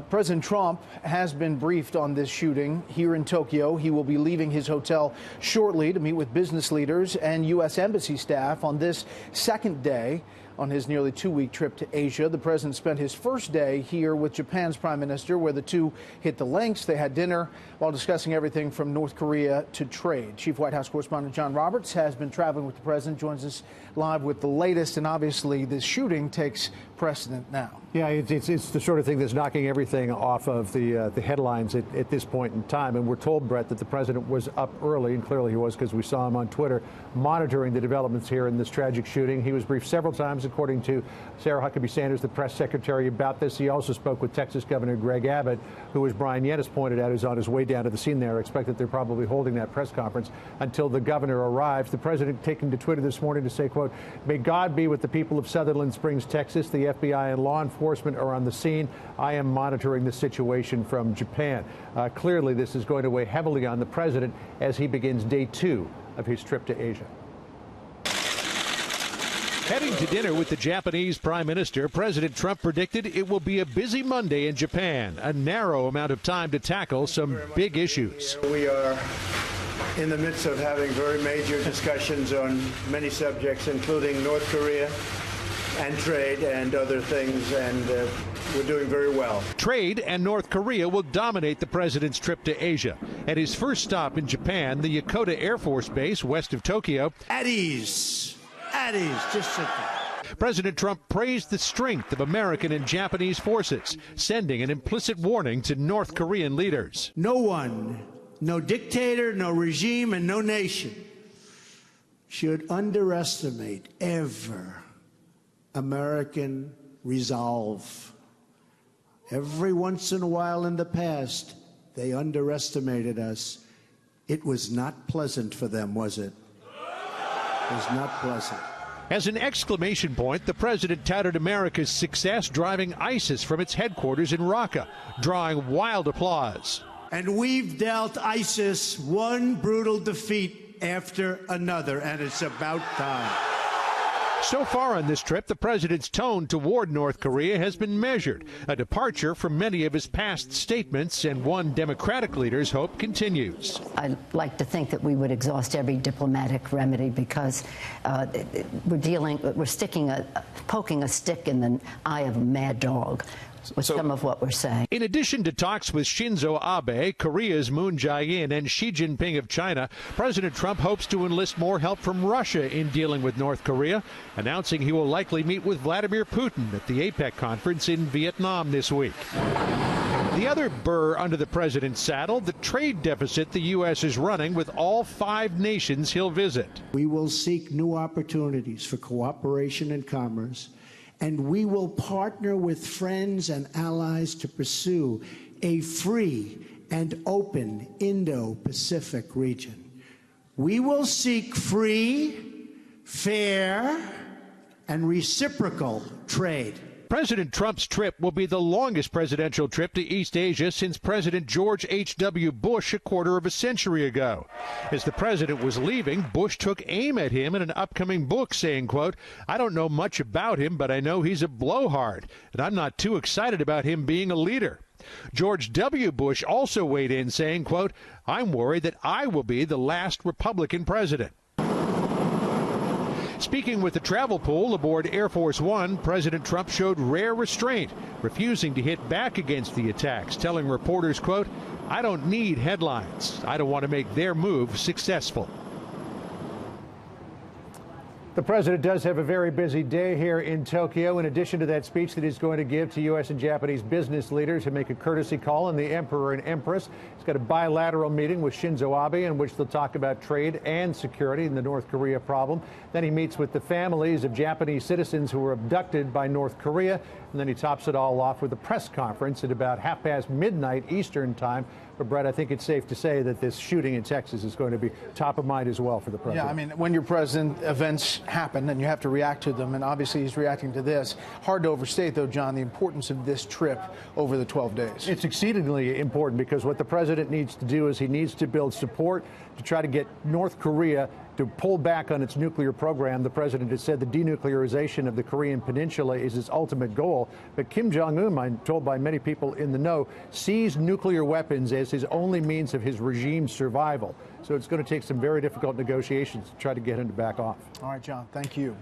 President Trump has been briefed on this shooting here in Tokyo. He will be leaving his hotel shortly to meet with business leaders and U.S. Embassy staff on this second day on his nearly 2-week trip to Asia. The president spent his first day here with Japan's prime minister, where the two hit the links. They had dinner while discussing everything from North Korea to trade. Chief White House correspondent John Roberts has been traveling with the president, joins us live with the latest, and obviously this shooting takes precedent now. Yeah, it's the sort of thing that's knocking everything off of the headlines at this point in time. And we're told, Brett, that the president was up early, and clearly he was because we saw him on Twitter monitoring the developments here in this tragic shooting. He was briefed several times, according to Sarah Huckabee Sanders, the press secretary, about this. He also spoke with Texas Governor Greg Abbott, who, as Brian Yennis pointed out, is on his way down to the scene there. I expect that they're probably holding that press conference until the governor arrives. The president taking to Twitter this morning to say, quote, "May God be with the people of Sutherland Springs, Texas. The FBI and law enforcement are on the scene. I am monitoring the situation from Japan." Clearly, this is going to weigh heavily on the president as he begins day 2 of his trip to Asia. Heading to dinner with the Japanese Prime Minister, President Trump predicted it will be a busy Monday in Japan, a narrow amount of time to tackle some big issues. We are in the midst of having very major discussions on many subjects, including North Korea and trade and other things, and we're doing very well. Trade and North Korea will dominate the president's trip to Asia. At his first stop in Japan, the Yokota Air Force Base west of Tokyo. At ease. At ease. Just sit there. President Trump praised the strength of American and Japanese forces, sending an implicit warning to North Korean leaders. No one, no dictator, no regime, and no nation should underestimate ever American resolve. Every once in a while in the past, they underestimated us. It was not pleasant for them, was it? It was not pleasant. As an exclamation point, the president touted America's success driving ISIS from its headquarters in Raqqa, drawing wild applause. And we've dealt ISIS one brutal defeat after another, and it's about time. So far on this trip, the president's tone toward North Korea has been measured, a departure from many of his past statements, and one Democratic leader's hope continues. I'd like to think that we would exhaust every diplomatic remedy because we're poking a stick in the eye of a mad dog with some of what we're saying. In addition to talks with Shinzo Abe, Korea's Moon Jae-in, and Xi Jinping of China, President Trump hopes to enlist more help from Russia in dealing with North Korea, announcing he will likely meet with Vladimir Putin at the APEC conference in Vietnam this week. The other burr under the president's saddle, the trade deficit the U.S. is running with all 5 nations he'll visit. We will seek new opportunities for cooperation and commerce, and we will partner with friends and allies to pursue a free and open Indo-Pacific region. We will seek free, fair, and reciprocal trade. President Trump's trip will be the longest presidential trip to East Asia since President George H.W. Bush a quarter of a century ago. As the president was leaving, Bush took aim at him in an upcoming book, saying, quote, "I don't know much about him, but I know he's a blowhard, and I'm not too excited about him being a leader." George W. Bush also weighed in, saying, quote, "I'm worried that I will be the last Republican president." Speaking with the travel pool aboard Air Force One, President Trump showed rare restraint, refusing to hit back against the attacks, telling reporters, quote, "I don't need headlines. I don't want to make their move successful." The president does have a very busy day here in Tokyo. In addition to that speech that he's going to give to U.S. and Japanese business leaders who make a courtesy call on the Emperor and Empress, he's got a bilateral meeting with Shinzo Abe in which they'll talk about trade and security and the North Korea problem. Then he meets with the families of Japanese citizens who were abducted by North Korea. And then he tops it all off with a press conference at about midnight Eastern time. But, Brett, I think it's safe to say that this shooting in Texas is going to be top of mind as well for the president. Yeah, I mean, when you're president, events happen and you have to react to them. And obviously he's reacting to this. Hard to overstate, though, John, the importance of this trip over the 12 days. It's exceedingly important because what the president needs to do is he needs to build support to try to get North Korea to pull back on its nuclear program. The president has said the denuclearization of the Korean Peninsula is its ultimate goal. But Kim Jong-un, I'm told by many people in the know, sees nuclear weapons as his only means of his regime's survival. So it's going to take some very difficult negotiations to try to get him to back off. All right, John, thank you.